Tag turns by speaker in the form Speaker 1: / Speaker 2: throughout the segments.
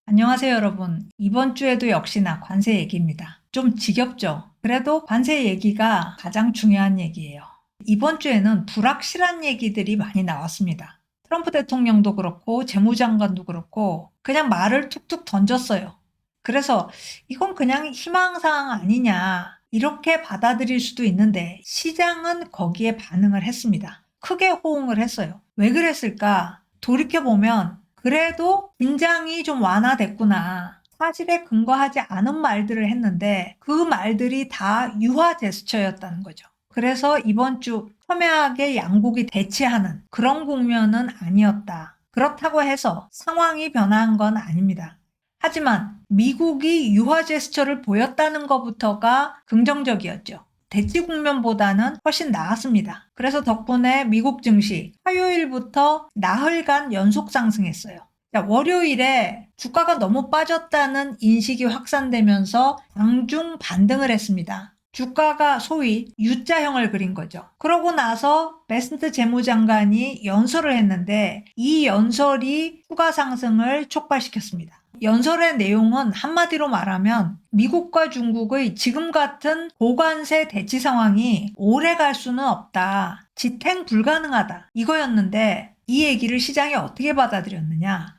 Speaker 1: 안녕하세요, 여러분. 이번 주에도 역시나 관세 얘기입니다. 좀 지겹죠? 그래도 관세 얘기가 가장 중요한 얘기예요. 이번 주에는 불확실한 얘기들이 많이 나왔습니다. 트럼프 대통령도 그렇고 재무장관도 그렇고 그냥 말을 툭툭 던졌어요. 그래서 이건 그냥 희망사항 아니냐 이렇게 받아들일 수도 있는데 시장은 거기에 반응을 했습니다. 크게 호응을 했어요. 왜 그랬을까? 돌이켜보면 그래도 긴장이 좀 완화됐구나. 사실에 근거하지 않은 말들을 했는데 그 말들이 다 유화 제스처였다는 거죠. 그래서 이번 주 첨예하게 양국이 대치하는 그런 국면은 아니었다. 그렇다고 해서 상황이 변한 건 아닙니다. 하지만 미국이 유화 제스처를 보였다는 것부터가 긍정적이었죠. 대치 국면보다는 훨씬 나았습니다. 그래서 덕분에 미국 증시 화요일부터 나흘간 연속 상승했어요. 월요일에 주가가 너무 빠졌다는 인식이 확산되면서 장중 반등을 했습니다. 주가가 소위 U자형을 그린 거죠. 그러고 나서 베스트 재무장관이 연설을 했는데 이 연설이 추가 상승을 촉발시켰습니다. 연설의 내용은 한마디로 말하면 미국과 중국의 지금 같은 고관세 대치 상황이 오래 갈 수는 없다. 지탱 불가능하다. 이거였는데 이 얘기를 시장이 어떻게 받아들였느냐.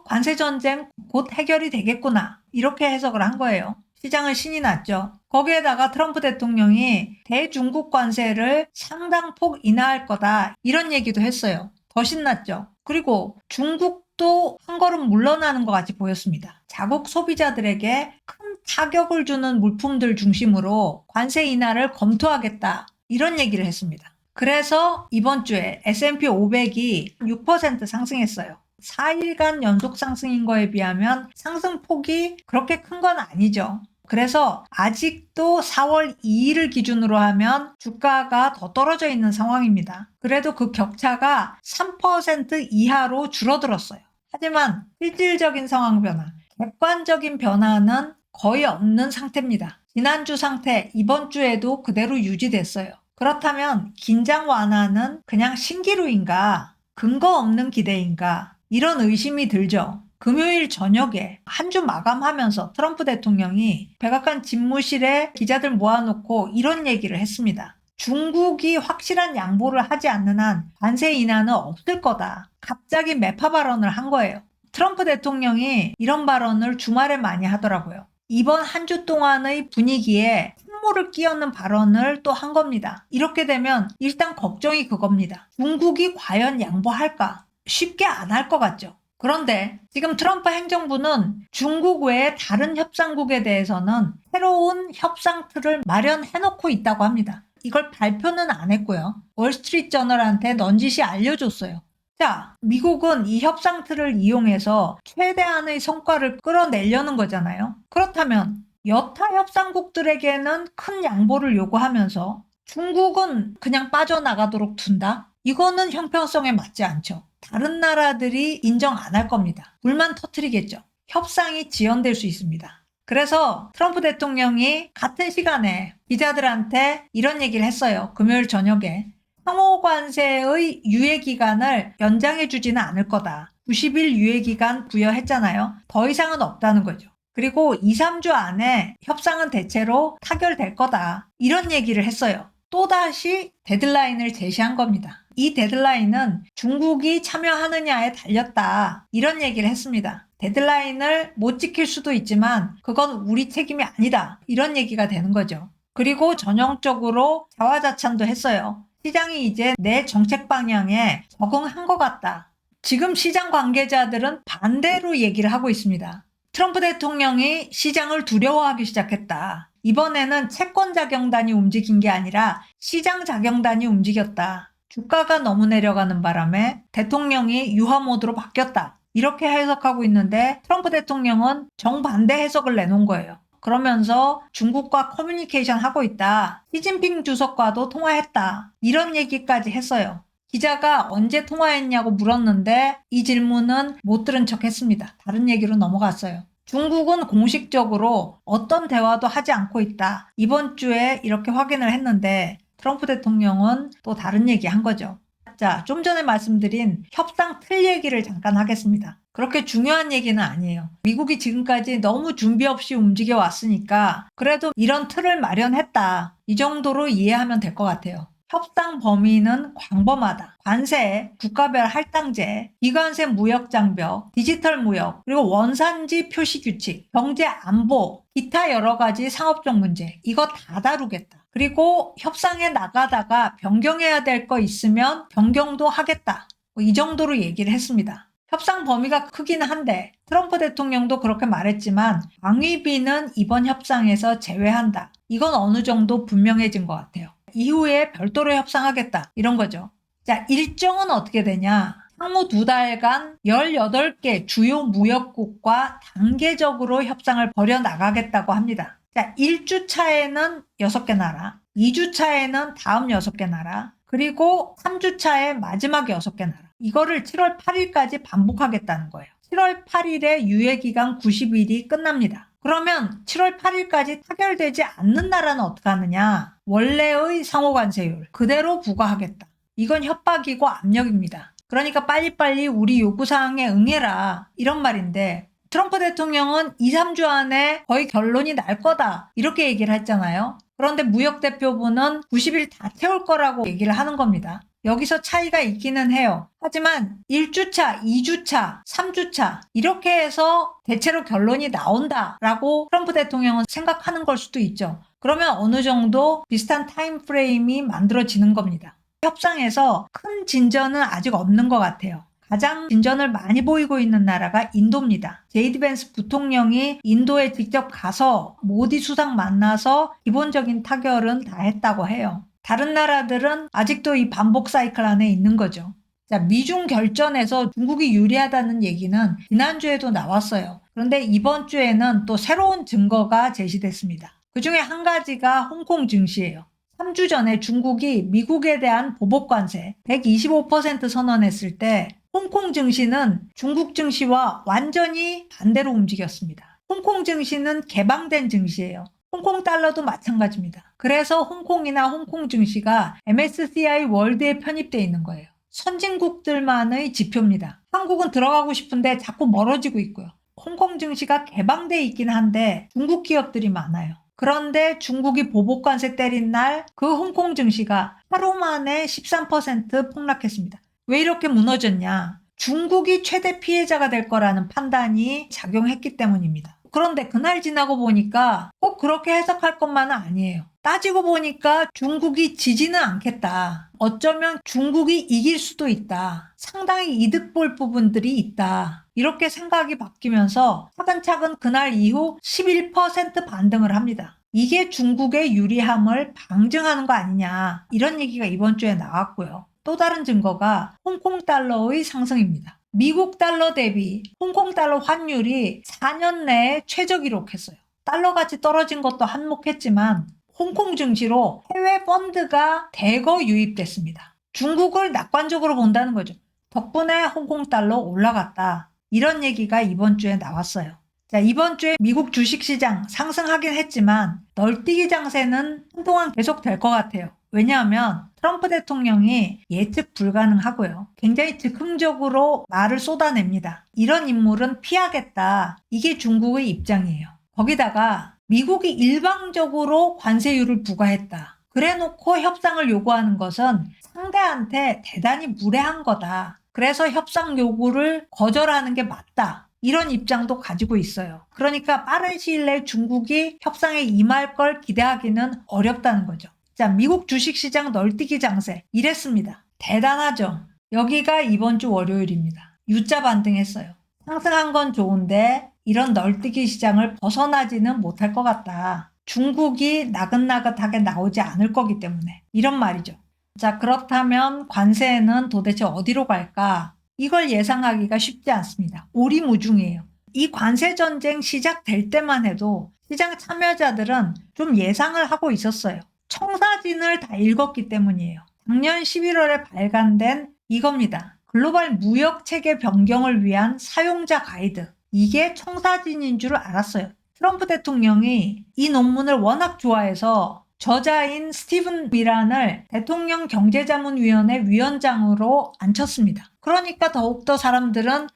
Speaker 1: 관세 전쟁 곧 해결이 되겠구나. 이렇게 해석을 한 거예요. 시장은 신이 났죠. 거기에다가 트럼프 대통령이 대중국 관세를 상당폭 인하할 거다. 이런 얘기도 했어요. 더 신났죠. 그리고 중국도 한 걸음 물러나는 것 같이 보였습니다. 자국 소비자들에게 큰 타격을 주는 물품들 중심으로 관세 인하를 검토하겠다. 이런 얘기를 했습니다. 그래서 이번 주에 S&P 500이 6% 상승했어요. 4일간 연속 상승인 거에 비하면 상승폭이 그렇게 큰 건 아니죠. 그래서 아직도 4월 2일을 기준으로 하면 주가가 더 떨어져 있는 상황입니다. 그래도 그 격차가 3% 이하로 줄어들었어요. 하지만 실질적인 상황 변화, 객관적인 변화는 거의 없는 상태입니다. 지난주 상태, 이번 주에도 그대로 유지됐어요. 그렇다면 긴장 완화는 그냥 신기루인가? 근거 없는 기대인가? 이런 의심이 들죠. 금요일 저녁에 한 주 마감하면서 트럼프 대통령이 백악관 집무실에 기자들 모아놓고 이런 얘기를 했습니다. 중국이 확실한 양보를 하지 않는 한 관세 인하는 없을 거다. 갑자기 매파 발언을 한 거예요. 트럼프 대통령이 이런 발언을 주말에 많이 하더라고요. 이번 한 주 동안의 분위기에 콧물을 끼얹는 발언을 또 한 겁니다. 이렇게 되면 일단 걱정이 그겁니다. 중국이 과연 양보할까? 쉽게 안 할 것 같죠. 그런데 지금 트럼프 행정부는 중국 외에 다른 협상국에 대해서는 새로운 협상 틀을 마련해놓고 있다고 합니다. 이걸 발표는 안 했고요. 월스트리트저널한테 넌지시 알려줬어요. 자, 미국은 이 협상 틀을 이용해서 최대한의 성과를 끌어내려는 거잖아요. 그렇다면 여타 협상국들에게는 큰 양보를 요구하면서 중국은 그냥 빠져나가도록 둔다? 이거는 형평성에 맞지 않죠. 다른 나라들이 인정 안 할 겁니다. 불만 터뜨리겠죠. 협상이 지연될 수 있습니다. 그래서 트럼프 대통령이 같은 시간에 기자들한테 이런 얘기를 했어요. 금요일 저녁에. 상호관세의 유예기간을 연장해주지는 않을 거다. 90일 유예기간 부여했잖아요. 더 이상은 없다는 거죠. 그리고 2, 3주 안에 협상은 대체로 타결될 거다. 이런 얘기를 했어요. 또다시 데드라인을 제시한 겁니다. 이 데드라인은 중국이 참여하느냐에 달렸다. 이런 얘기를 했습니다. 데드라인을 못 지킬 수도 있지만 그건 우리 책임이 아니다. 이런 얘기가 되는 거죠. 그리고 전형적으로 자화자찬도 했어요. 시장이 이제 내 정책 방향에 적응한 것 같다. 지금 시장 관계자들은 반대로 얘기를 하고 있습니다. 트럼프 대통령이 시장을 두려워하기 시작했다. 이번에는 채권 자경단이 움직인 게 아니라 시장 자경단이 움직였다. 주가가 너무 내려가는 바람에 대통령이 유화 모드로 바뀌었다. 이렇게 해석하고 있는데 트럼프 대통령은 정반대 해석을 내놓은 거예요. 그러면서 중국과 커뮤니케이션 하고 있다. 시진핑 주석과도 통화했다. 이런 얘기까지 했어요. 기자가 언제 통화했냐고 물었는데 이 질문은 못 들은 척 했습니다. 다른 얘기로 넘어갔어요. 중국은 공식적으로 어떤 대화도 하지 않고 있다. 이번 주에 이렇게 확인을 했는데 트럼프 대통령은 또 다른 얘기 한 거죠. 자, 좀 전에 말씀드린 협상 틀 얘기를 잠깐 하겠습니다. 그렇게 중요한 얘기는 아니에요. 미국이 지금까지 너무 준비 없이 움직여 왔으니까 그래도 이런 틀을 마련했다. 이 정도로 이해하면 될 것 같아요. 협상 범위는 광범하다. 관세, 국가별 할당제, 비관세 무역 장벽, 디지털 무역, 그리고 원산지 표시 규칙, 경제 안보, 기타 여러 가지 상업적 문제, 이거 다 다루겠다. 그리고 협상에 나가다가 변경해야 될 거 있으면 변경도 하겠다. 이 정도로 얘기를 했습니다. 협상 범위가 크기는 한데 트럼프 대통령도 그렇게 말했지만 방위비는 이번 협상에서 제외한다. 이건 어느 정도 분명해진 것 같아요. 이후에 별도로 협상하겠다. 이런 거죠. 자, 일정은 어떻게 되냐? 향후 2달간 18개 주요 무역국과 단계적으로 협상을 벌여나가겠다고 합니다. 자, 1주차에는 6개 나라, 2주차에는 다음 6개 나라, 그리고 3주차에 마지막 6개 나라. 이거를 7월 8일까지 반복하겠다는 거예요. 7월 8일에 유예기간 90일이 끝납니다. 그러면 7월 8일까지 타결되지 않는 나라는 어떻게 하느냐? 원래의 상호관세율 그대로 부과하겠다. 이건 협박이고 압력입니다. 그러니까 빨리빨리 우리 요구사항에 응해라. 이런 말인데 트럼프 대통령은 2, 3주 안에 거의 결론이 날 거다. 이렇게 얘기를 했잖아요. 그런데 무역대표부는 90일 다 채울 거라고 얘기를 하는 겁니다. 여기서 차이가 있기는 해요. 하지만 1주차, 2주차, 3주차 이렇게 해서 대체로 결론이 나온다라고 트럼프 대통령은 생각하는 걸 수도 있죠. 그러면 어느 정도 비슷한 타임 프레임이 만들어지는 겁니다. 협상에서 큰 진전은 아직 없는 것 같아요. 가장 진전을 많이 보이고 있는 나라가 인도입니다. 제이디 벤스 부통령이 인도에 직접 가서 모디 수상 만나서 기본적인 타결은 다 했다고 해요. 다른 나라들은 아직도 이 반복 사이클 안에 있는 거죠. 자, 미중 결전에서 중국이 유리하다는 얘기는 지난주에도 나왔어요. 그런데 이번 주에는 또 새로운 증거가 제시됐습니다. 그 중에 한 가지가 홍콩 증시예요. 3주 전에 중국이 미국에 대한 보복 관세 125% 선언했을 때 홍콩 증시는 중국 증시와 완전히 반대로 움직였습니다. 홍콩 증시는 개방된 증시예요. 홍콩 달러도 마찬가지입니다. 그래서 홍콩이나 홍콩 증시가 MSCI 월드에 편입되어 있는 거예요. 선진국들만의 지표입니다. 한국은 들어가고 싶은데 자꾸 멀어지고 있고요. 홍콩 증시가 개방되어 있긴 한데 중국 기업들이 많아요. 그런데 중국이 보복관세 때린 날 그 홍콩 증시가 하루 만에 13% 폭락했습니다. 왜 이렇게 무너졌냐? 중국이 최대 피해자가 될 거라는 판단이 작용했기 때문입니다. 그런데 그날 지나고 보니까 꼭 그렇게 해석할 것만은 아니에요. 따지고 보니까 중국이 지지는 않겠다. 어쩌면 중국이 이길 수도 있다. 상당히 이득 볼 부분들이 있다. 이렇게 생각이 바뀌면서 차근차근 그날 이후 11% 반등을 합니다. 이게 중국의 유리함을 방증하는 거 아니냐. 이런 얘기가 이번 주에 나왔고요. 또 다른 증거가 홍콩 달러의 상승입니다. 미국 달러 대비 홍콩 달러 환율이 4년 내에 최저 기록했어요. 달러같이 떨어진 것도 한몫했지만 홍콩 증시로 해외 펀드가 대거 유입됐습니다. 중국을 낙관적으로 본다는 거죠. 덕분에 홍콩 달러 올라갔다. 이런 얘기가 이번 주에 나왔어요. 자, 이번 주에 미국 주식시장 상승하긴 했지만 널뛰기 장세는 한동안 계속 될 것 같아요. 왜냐하면 트럼프 대통령이 예측 불가능하고요. 굉장히 즉흥적으로 말을 쏟아냅니다. 이런 인물은 피하겠다. 이게 중국의 입장이에요. 거기다가 미국이 일방적으로 관세율을 부과했다. 그래놓고 협상을 요구하는 것은 상대한테 대단히 무례한 거다. 그래서 협상 요구를 거절하는 게 맞다. 이런 입장도 가지고 있어요. 그러니까 빠른 시일 내에 중국이 협상에 임할 걸 기대하기는 어렵다는 거죠. 자, 미국 주식시장 널뛰기 장세 이랬습니다. 대단하죠. 여기가 이번 주 월요일입니다. U자 반등했어요. 상승한 건 좋은데 이런 널뛰기 시장을 벗어나지는 못할 것 같다. 중국이 나긋나긋하게 나오지 않을 거기 때문에 이런 말이죠. 자, 그렇다면 관세는 도대체 어디로 갈까? 이걸 예상하기가 쉽지 않습니다. 오리무중이에요. 이 관세 전쟁 시작될 때만 해도 시장 참여자들은 좀 예상을 하고 있었어요. 청사진을 다 읽었기 때문이에요. 작년 11월에 발간된 이겁니다. 글로벌 무역 체계 변경을 위한 사용자 가이드. 이게 청사진인 줄 알았어요. 트럼프 대통령이 이 논문을 워낙 좋아해서 저자인 스티븐 미란을 대통령 경제자문위원회 위원장으로 앉혔습니다. 그러니까 더욱더 사람들은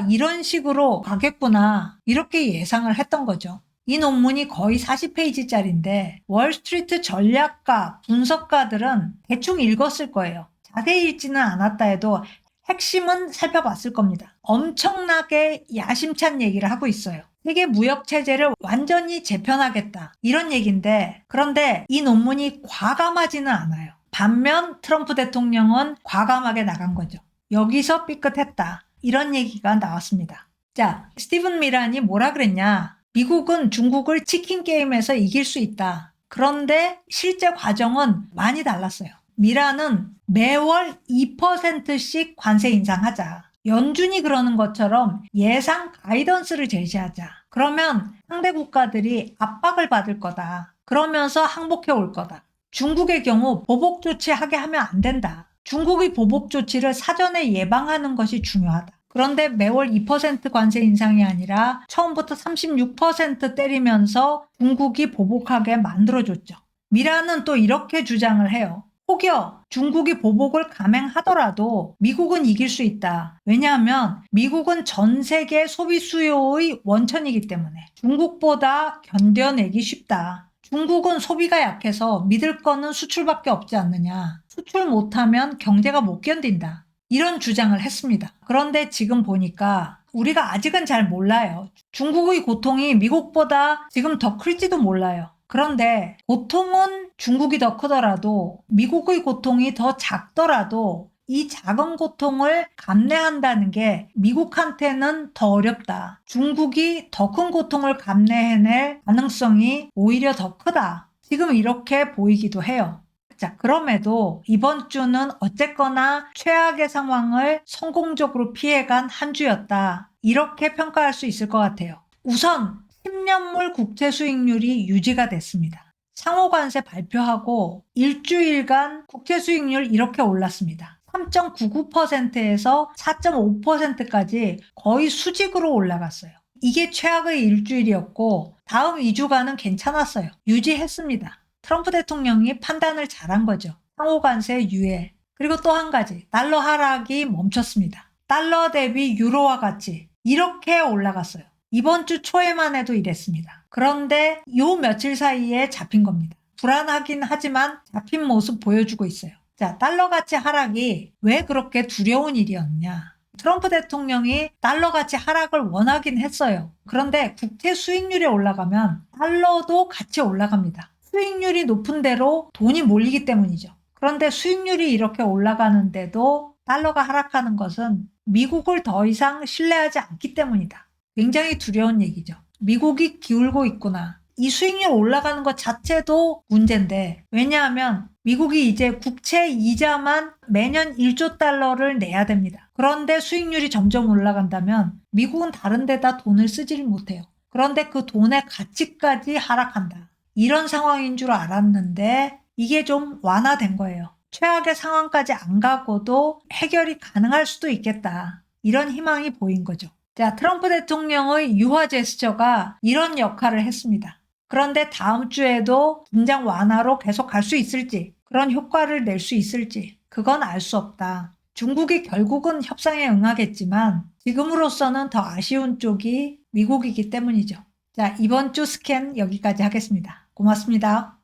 Speaker 1: 이런 식으로 가겠구나 이렇게 예상을 했던 거죠. 이 논문이 거의 40페이지짜리인데 월스트리트 전략가, 분석가들은 대충 읽었을 거예요. 자세히 읽지는 않았다 해도 핵심은 살펴봤을 겁니다. 엄청나게 야심찬 얘기를 하고 있어요. 세계 무역 체제를 완전히 재편하겠다 이런 얘기인데, 그런데 이 논문이 과감하지는 않아요. 반면 트럼프 대통령은 과감하게 나간 거죠. 여기서 삐끗했다 이런 얘기가 나왔습니다. 자, 스티븐 미란이 뭐라 그랬냐? 미국은 중국을 치킨 게임에서 이길 수 있다. 그런데 실제 과정은 많이 달랐어요. 미란은 매월 2%씩 관세 인상하자. 연준이 그러는 것처럼 예상 가이던스를 제시하자. 그러면 상대 국가들이 압박을 받을 거다. 그러면서 항복해 올 거다. 중국의 경우 보복 조치하게 하면 안 된다. 중국의 보복 조치를 사전에 예방하는 것이 중요하다. 그런데 매월 2% 관세 인상이 아니라 처음부터 36% 때리면서 중국이 보복하게 만들어줬죠. 미란은 또 이렇게 주장을 해요. 혹여 중국이 보복을 감행하더라도 미국은 이길 수 있다. 왜냐하면 미국은 전 세계 소비 수요의 원천이기 때문에 중국보다 견뎌내기 쉽다. 중국은 소비가 약해서 믿을 거는 수출밖에 없지 않느냐. 수출 못하면 경제가 못 견딘다. 이런 주장을 했습니다. 그런데 지금 보니까 우리가 아직은 잘 몰라요. 중국의 고통이 미국보다 지금 더 클지도 몰라요. 그런데 고통은 중국이 더 크더라도 미국의 고통이 더 작더라도 이 작은 고통을 감내한다는 게 미국한테는 더 어렵다. 중국이 더 큰 고통을 감내해낼 가능성이 오히려 더 크다. 지금 이렇게 보이기도 해요. 자, 그럼에도 이번 주는 어쨌거나 최악의 상황을 성공적으로 피해간 한 주였다. 이렇게 평가할 수 있을 것 같아요. 우선 10년물 국채 수익률이 유지가 됐습니다. 상호관세 발표하고 일주일간 국채 수익률 이렇게 올랐습니다. 3.99%에서 4.5%까지 거의 수직으로 올라갔어요. 이게 최악의 일주일이었고 다음 2주간은 괜찮았어요. 유지했습니다. 트럼프 대통령이 판단을 잘한 거죠. 상호관세 유예. 그리고 또 한 가지, 달러 하락이 멈췄습니다. 달러 대비 유로와 같이 이렇게 올라갔어요. 이번 주 초에만 해도 이랬습니다. 그런데 요 며칠 사이에 잡힌 겁니다. 불안하긴 하지만 잡힌 모습 보여주고 있어요. 자, 달러 가치 하락이 왜 그렇게 두려운 일이었냐? 트럼프 대통령이 달러 가치 하락을 원하긴 했어요. 그런데 국채 수익률이 올라가면 달러도 같이 올라갑니다. 수익률이 높은 대로 돈이 몰리기 때문이죠. 그런데 수익률이 이렇게 올라가는데도 달러가 하락하는 것은 미국을 더 이상 신뢰하지 않기 때문이다. 굉장히 두려운 얘기죠. 미국이 기울고 있구나. 이 수익률 올라가는 것 자체도 문제인데, 왜냐하면 미국이 이제 국채 이자만 매년 1조 달러를 내야 됩니다. 그런데 수익률이 점점 올라간다면 미국은 다른 데다 돈을 쓰지를 못해요. 그런데 그 돈의 가치까지 하락한다. 이런 상황인 줄 알았는데 이게 좀 완화된 거예요. 최악의 상황까지 안 가고도 해결이 가능할 수도 있겠다. 이런 희망이 보인 거죠. 자, 트럼프 대통령의 유화 제스처가 이런 역할을 했습니다. 그런데 다음 주에도 긴장 완화로 계속 갈 수 있을지, 그런 효과를 낼 수 있을지, 그건 알 수 없다. 중국이 결국은 협상에 응하겠지만 지금으로서는 더 아쉬운 쪽이 미국이기 때문이죠. 자, 이번 주 스캔 여기까지 하겠습니다. 고맙습니다.